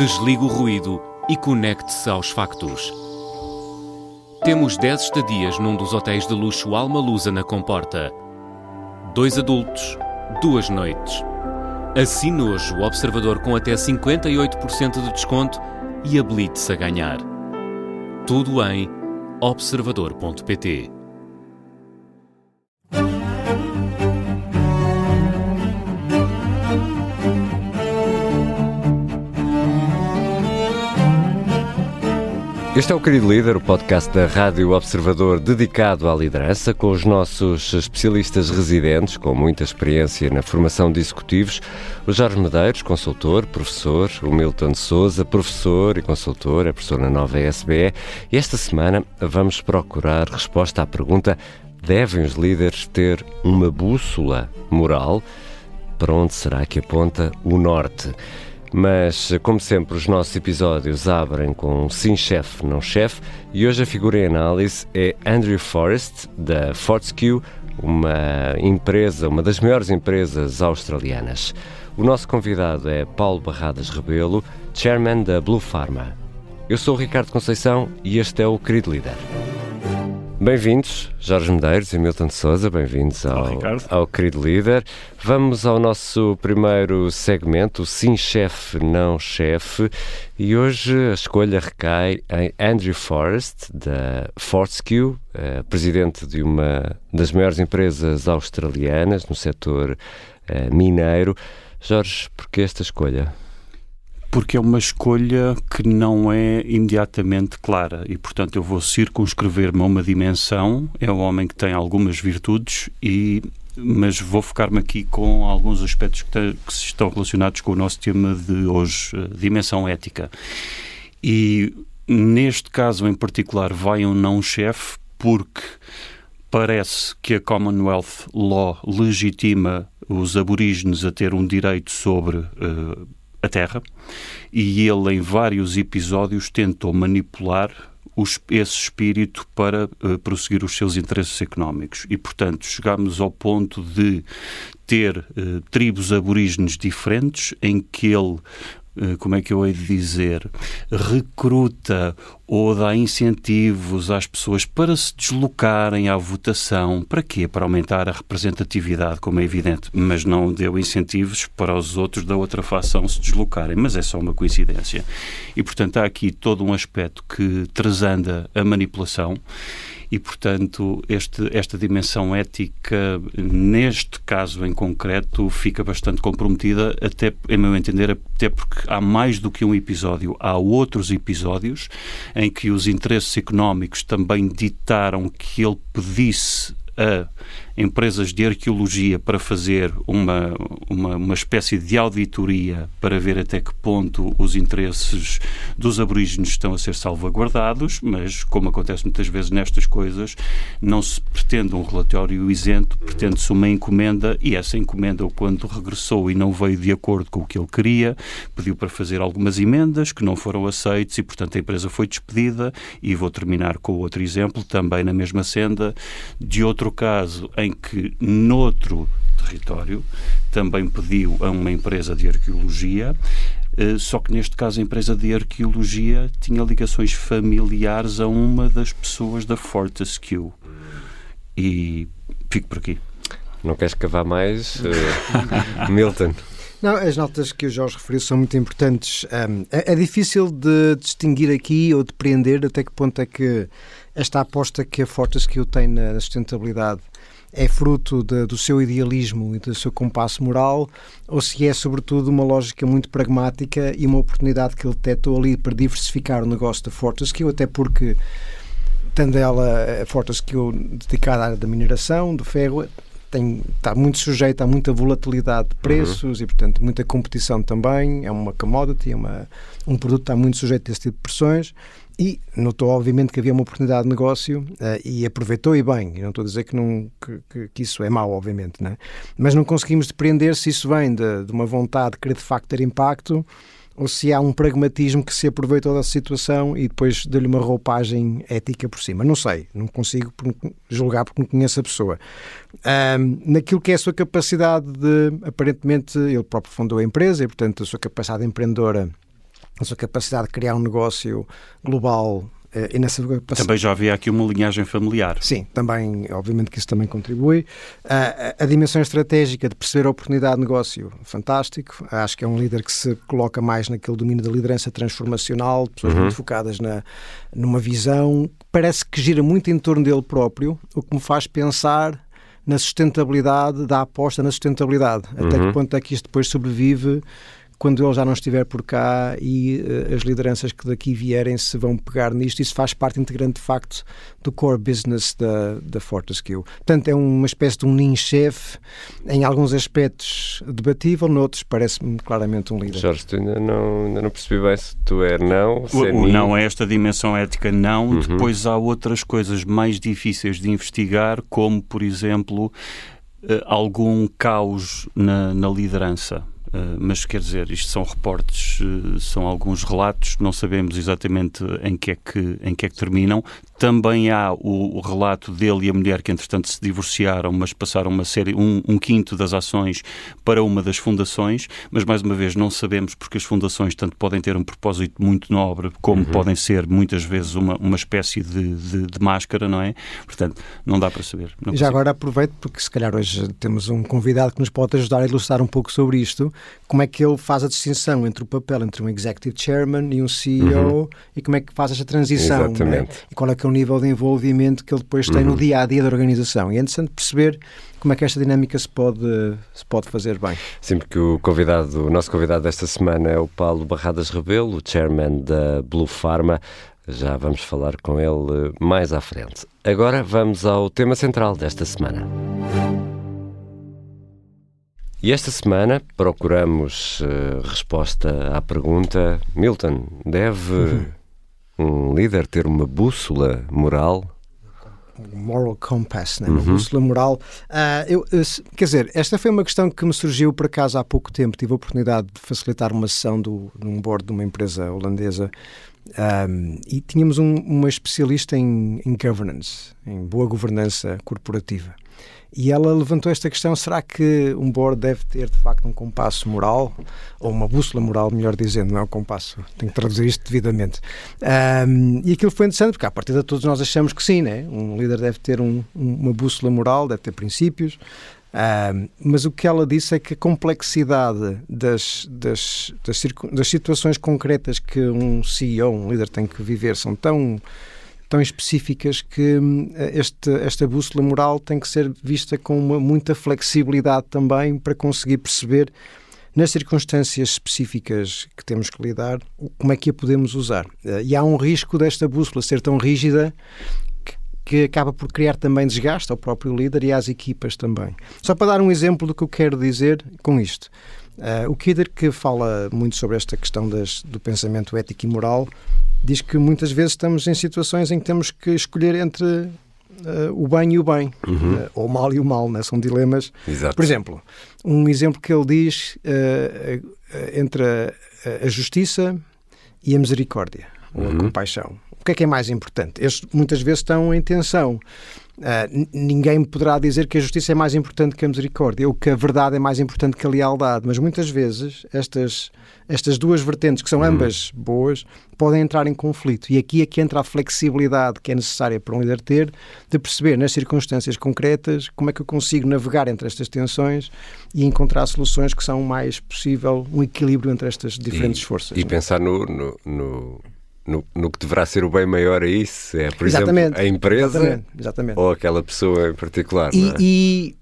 Desligue o ruído e conecte-se aos factos. Temos 10 estadias num dos hotéis de luxo Alma Lusa na Comporta. 2 adultos, 2 noites. Assine hoje o Observador com até 58% de desconto e habilite-se a ganhar. Tudo em observador.pt. Este é o Querido Líder, o podcast da Rádio Observador dedicado à liderança, com os nossos especialistas residentes com muita experiência na formação de executivos, o Jorge Medeiros, consultor, professor, o Milton Souza, professor e consultor, é professor na Nova ESBE, e esta semana vamos procurar resposta à pergunta: devem os líderes ter uma bússola moral? Para onde será que aponta o norte? Mas, como sempre, os nossos episódios abrem com sim chefe, não chefe, e hoje a figura em análise é Andrew Forrest, da Fortescue, uma das maiores empresas australianas. O nosso convidado é Paulo Barradas Rebelo, chairman da Blue Pharma. Eu sou o Ricardo Conceição e este é o Querido Líder. Bem-vindos, Jorge Medeiros e Milton Souza, bem-vindos ao Querido Líder. Vamos ao nosso primeiro segmento, o Sim Chefe, Não Chefe, e hoje a escolha recai em Andrew Forrest, da Fortescue, presidente de uma das maiores empresas australianas no setor mineiro. Jorge, porquê esta escolha? Porque é uma escolha que não é imediatamente clara e, portanto, eu vou circunscrever-me a uma dimensão. É um homem que tem algumas virtudes, mas vou focar-me aqui com alguns aspectos que estão relacionados com o nosso tema de hoje, dimensão ética. E, neste caso em particular, vai um não-chefe porque parece que a Commonwealth Law legitima os aborígenes a ter um direito sobre a terra, e ele em vários episódios tentou manipular esse espírito para prosseguir os seus interesses económicos e, portanto, chegámos ao ponto de ter tribos aborígenes diferentes em que ele, como é que eu hei de dizer, recruta ou dá incentivos às pessoas para se deslocarem à votação. Para quê? Para aumentar a representatividade, como é evidente, mas não deu incentivos para os outros da outra facção se deslocarem, mas é só uma coincidência. E, portanto, há aqui todo um aspecto que transanda a manipulação. E, portanto, esta dimensão ética, neste caso em concreto, fica bastante comprometida, até, em meu entender, até porque há mais do que um episódio. Há outros episódios em que os interesses económicos também ditaram que ele pedisse a empresas de arqueologia para fazer uma espécie de auditoria para ver até que ponto os interesses dos aborígenes estão a ser salvaguardados, mas, como acontece muitas vezes nestas coisas, não se pretende um relatório isento, pretende-se uma encomenda, e essa encomenda, quando regressou e não veio de acordo com o que ele queria, pediu para fazer algumas emendas que não foram aceitas e, portanto, a empresa foi despedida. E vou terminar com outro exemplo, também na mesma senda, de outro caso em que, noutro território, também pediu a uma empresa de arqueologia, só que neste caso a empresa de arqueologia tinha ligações familiares a uma das pessoas da Fortescue. E fico por aqui. Não queres cavar mais, Milton? Não, as notas que o Jorge referiu são muito importantes. É difícil de distinguir aqui ou de depreender até que ponto é que esta aposta que a Fortescue tem na sustentabilidade é fruto do seu idealismo e do seu compasso moral, ou se é, sobretudo, uma lógica muito pragmática e uma oportunidade que ele detectou ali para diversificar o negócio da Fortescue, até porque, tendo ela, a Fortescue dedicada à área da mineração, do ferro, está muito sujeita a muita volatilidade de preços e, portanto, muita competição também. É uma commodity, um produto que está muito sujeito a esse tipo de pressões. E notou, obviamente, que havia uma oportunidade de negócio e aproveitou, e bem. Eu não estou a dizer que isso é mau, obviamente, não é? Mas não conseguimos depreender se isso vem de uma vontade de querer, de facto, ter impacto, ou se há um pragmatismo que se aproveitou da situação e depois deu-lhe uma roupagem ética por cima. Não sei, não consigo julgar porque não conheço a pessoa. Naquilo que é a sua capacidade de, aparentemente, ele próprio fundou a empresa e, portanto, a sua capacidade empreendedora na sua capacidade de criar um negócio global. E nessa também já havia aqui uma linhagem familiar. Sim, também, obviamente que isso também contribui. A dimensão estratégica de perceber a oportunidade de negócio, fantástico. Acho que é um líder que se coloca mais naquele domínio da liderança transformacional, pessoas muito focadas numa visão. Parece que gira muito em torno dele próprio, o que me faz pensar na sustentabilidade, da aposta na sustentabilidade. Até que ponto é que isto depois sobrevive quando ele já não estiver por cá e as lideranças que daqui vierem se vão pegar nisto. Isso faz parte integrante, de facto, do core business da Fortescue. Portanto, é uma espécie de um lean-chef, em alguns aspectos debatível, noutros parece-me claramente um líder. Jorge, tu ainda não percebi bem se tu é não, se é não é esta dimensão ética, não. Depois há outras coisas mais difíceis de investigar, como, por exemplo, algum caos na liderança. Mas quer dizer, isto são reportes, são alguns relatos, não sabemos exatamente em que é que terminam. Também há o relato dele e a mulher que entretanto se divorciaram, mas passaram uma série, um quinto das ações para uma das fundações, mas mais uma vez não sabemos, porque as fundações tanto podem ter um propósito muito nobre, como podem ser muitas vezes uma espécie de máscara, não é? Portanto, não dá para saber. Já agora aproveito, porque se calhar hoje temos um convidado que nos pode ajudar a ilustrar um pouco sobre isto, como é que ele faz a distinção entre o papel entre um Executive Chairman e um CEO e como é que faz esta transição. Exatamente. Né? E qual é que é o nível de envolvimento que ele depois tem no dia-a-dia da organização. E é interessante perceber como é que esta dinâmica se pode fazer bem. Sim, porque o nosso convidado desta semana é o Paulo Barradas Rebelo, o Chairman da Blue Pharma. Já vamos falar com ele mais à frente. Agora vamos ao tema central desta semana. E esta semana procuramos resposta à pergunta: Milton, deve um líder ter uma bússola moral? Moral compass, né? Uma bússola moral. Quer dizer, esta foi uma questão que me surgiu por acaso há pouco tempo. Tive a oportunidade de facilitar uma sessão num board de uma empresa holandesa e tínhamos uma especialista em governance, em boa governança corporativa. E ela levantou esta questão: será que um board deve ter de facto um compasso moral, ou uma bússola moral, melhor dizendo, não é um compasso, tenho que traduzir isto devidamente. E aquilo foi interessante, porque à partida todos nós achamos que sim, né? Um líder deve ter uma bússola moral, deve ter princípios, mas o que ela disse é que a complexidade das situações concretas que um CEO, um líder, tem que viver são tão específicas que esta bússola moral tem que ser vista com muita flexibilidade também, para conseguir perceber, nas circunstâncias específicas que temos que lidar, como é que a podemos usar. E há um risco desta bússola ser tão rígida que acaba por criar também desgaste ao próprio líder e às equipas também. Só para dar um exemplo do que eu quero dizer com isto. O Kidder, que fala muito sobre esta questão do pensamento ético e moral, diz que muitas vezes estamos em situações em que temos que escolher entre o bem e o bem, ou o mal e o mal, né? São dilemas. Exato. Por exemplo, um exemplo que ele diz entre a justiça e a misericórdia, ou a compaixão. O que é mais importante? Estes muitas vezes estão em tensão. Ninguém me poderá dizer que a justiça é mais importante que a misericórdia, ou que a verdade é mais importante que a lealdade, mas muitas vezes estas duas vertentes, que são ambas boas, podem entrar em conflito. E aqui é que entra a flexibilidade que é necessária para um líder ter, de perceber nas circunstâncias concretas como é que eu consigo navegar entre estas tensões e encontrar soluções que são mais possível um equilíbrio entre estas diferentes forças. E pensar no que deverá ser o bem maior aí, se é, por exemplo, a empresa ou aquela pessoa em particular. E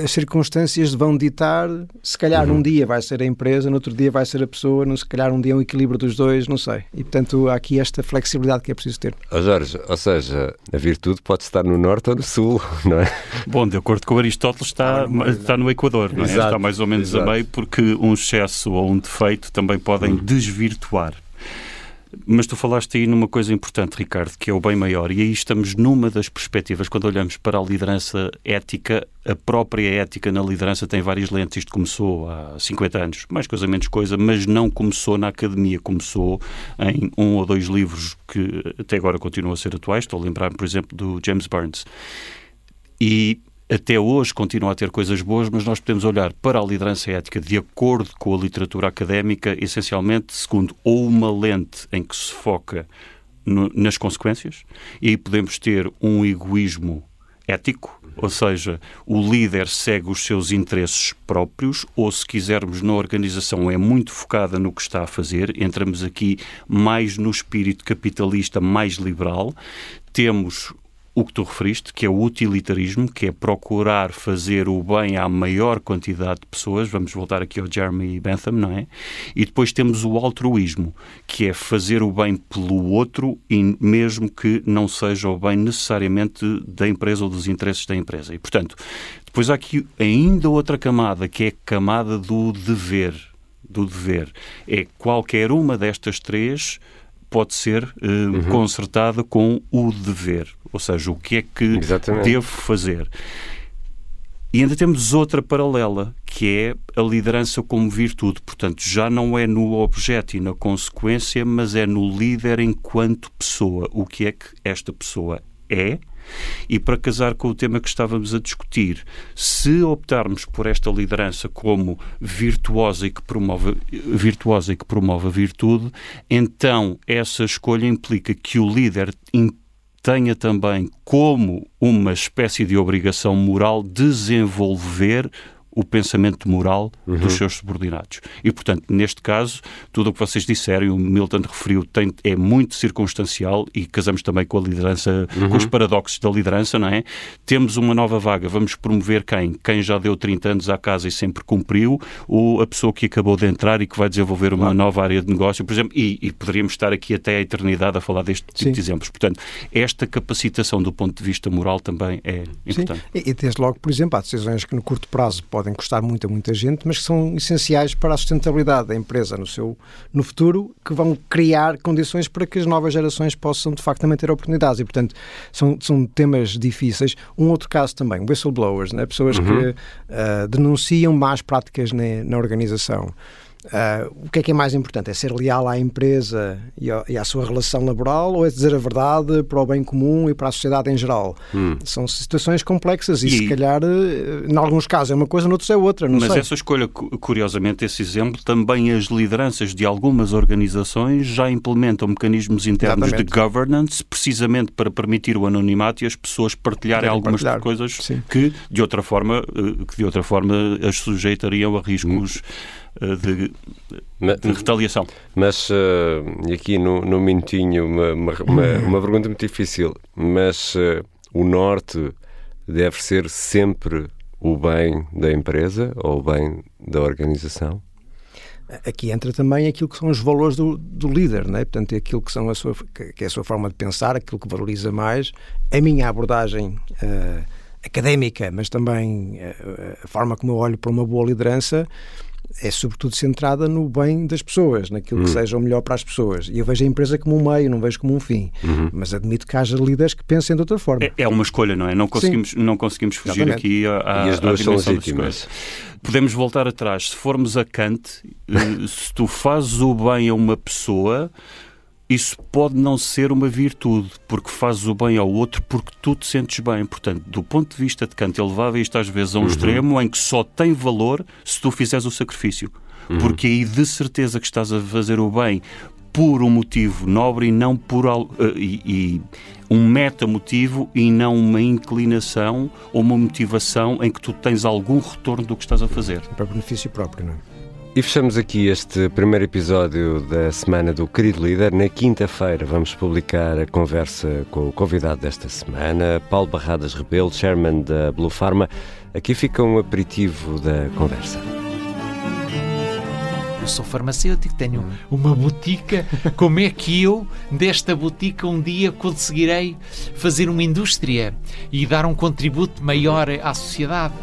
as circunstâncias vão ditar, se calhar um dia vai ser a empresa, no outro dia vai ser a pessoa, se calhar um dia é um equilíbrio dos dois, não sei. E, portanto, há aqui esta flexibilidade que é preciso ter. Jorge, ou seja, a virtude pode estar no norte ou no sul, não é? Bom, de acordo com Aristóteles, está no Equador, não é? Exato, está mais ou menos a meio, porque um excesso ou um defeito também podem desvirtuar. Mas tu falaste aí numa coisa importante, Ricardo, que é o bem maior, e aí estamos numa das perspectivas. Quando olhamos para a liderança ética, a própria ética na liderança tem várias lentes. Isto começou há 50 anos, mais coisa menos coisa, mas não começou na academia, começou em 1 ou 2 livros que até agora continuam a ser atuais. Estou a lembrar, por exemplo, do James Burns. E até hoje continua a ter coisas boas, mas nós podemos olhar para a liderança ética de acordo com a literatura académica, essencialmente segundo ou uma lente em que se foca nas consequências, e aí podemos ter um egoísmo ético, ou seja, o líder segue os seus interesses próprios, ou se quisermos na organização é muito focada no que está a fazer, entramos aqui mais no espírito capitalista, mais liberal. Temos o que tu referiste, que é o utilitarismo, que é procurar fazer o bem à maior quantidade de pessoas. Vamos voltar aqui ao Jeremy Bentham, não é? E depois temos o altruísmo, que é fazer o bem pelo outro, e mesmo que não seja o bem necessariamente da empresa ou dos interesses da empresa. E, portanto, depois há aqui ainda outra camada, que é a camada do dever. Do dever. É qualquer uma destas três pode ser consertada com o dever, ou seja, o que é que devo fazer. E ainda temos outra paralela, que é a liderança como virtude. Portanto, já não é no objeto e na consequência, mas é no líder enquanto pessoa. O que é que esta pessoa é? E para casar com o tema que estávamos a discutir, se optarmos por esta liderança como virtuosa e que promove a virtude, então essa escolha implica que o líder tenha também como uma espécie de obrigação moral desenvolver o pensamento moral dos seus subordinados. E, portanto, neste caso, tudo o que vocês disseram, o Milton referiu, é muito circunstancial, e casamos também com a liderança, com os paradoxos da liderança, não é? Temos uma nova vaga, vamos promover quem? Quem já deu 30 anos à casa e sempre cumpriu, ou a pessoa que acabou de entrar e que vai desenvolver uma nova área de negócio, por exemplo, e poderíamos estar aqui até a eternidade a falar deste tipo de exemplos. Portanto, esta capacitação do ponto de vista moral também é importante. Sim. E desde logo, por exemplo, há decisões que no curto prazo podem custar muito a muita gente, mas que são essenciais para a sustentabilidade da empresa no futuro, que vão criar condições para que as novas gerações possam, de facto, também ter oportunidades. E, portanto, são temas difíceis. Um outro caso também, whistleblowers, né? Pessoas que denunciam más práticas na organização. O que é mais importante? É ser leal à empresa e à sua relação laboral, ou é dizer a verdade para o bem comum e para a sociedade em geral? São situações complexas e se calhar, em alguns casos é uma coisa, noutros é outra, não sei. Mas essa escolha, curiosamente, esse exemplo, também as lideranças de algumas organizações já implementam mecanismos internos de governance, precisamente para permitir o anonimato e as pessoas partilharem algumas coisas que de outra forma as sujeitariam a riscos de retaliação. Mas, aqui no minutinho, uma pergunta muito difícil, mas o norte deve ser sempre o bem da empresa ou o bem da organização? Aqui entra também aquilo que são os valores do líder, não é? Portanto, aquilo que é a sua forma de pensar, aquilo que valoriza mais. A minha abordagem académica, mas também a forma como eu olho para uma boa liderança, é sobretudo centrada no bem das pessoas, naquilo que seja o melhor para as pessoas. E eu vejo a empresa como um meio, não vejo como um fim. Mas admito que haja líderes que pensem de outra forma. É uma escolha, não é? Não conseguimos fugir aqui à e as duas são legítimas. Podemos voltar atrás. Se formos a Kant, se tu fazes o bem a uma pessoa, isso pode não ser uma virtude, porque fazes o bem ao outro porque tu te sentes bem. Portanto, do ponto de vista de Kant, ele levava isto às vezes a um extremo em que só tem valor se tu fizeres o sacrifício. Porque aí de certeza que estás a fazer o bem por um motivo nobre e não por um metamotivo e não uma inclinação ou uma motivação em que tu tens algum retorno do que estás a fazer. Para benefício próprio, não é? E fechamos aqui este primeiro episódio da semana do Querido Líder. Na quinta-feira vamos publicar a conversa com o convidado desta semana, Paulo Barradas Rebelo, chairman da Blue Pharma. Aqui fica um aperitivo da conversa. Eu sou farmacêutico, tenho uma botica. Como é que eu, desta botica, um dia conseguirei fazer uma indústria e dar um contributo maior à sociedade?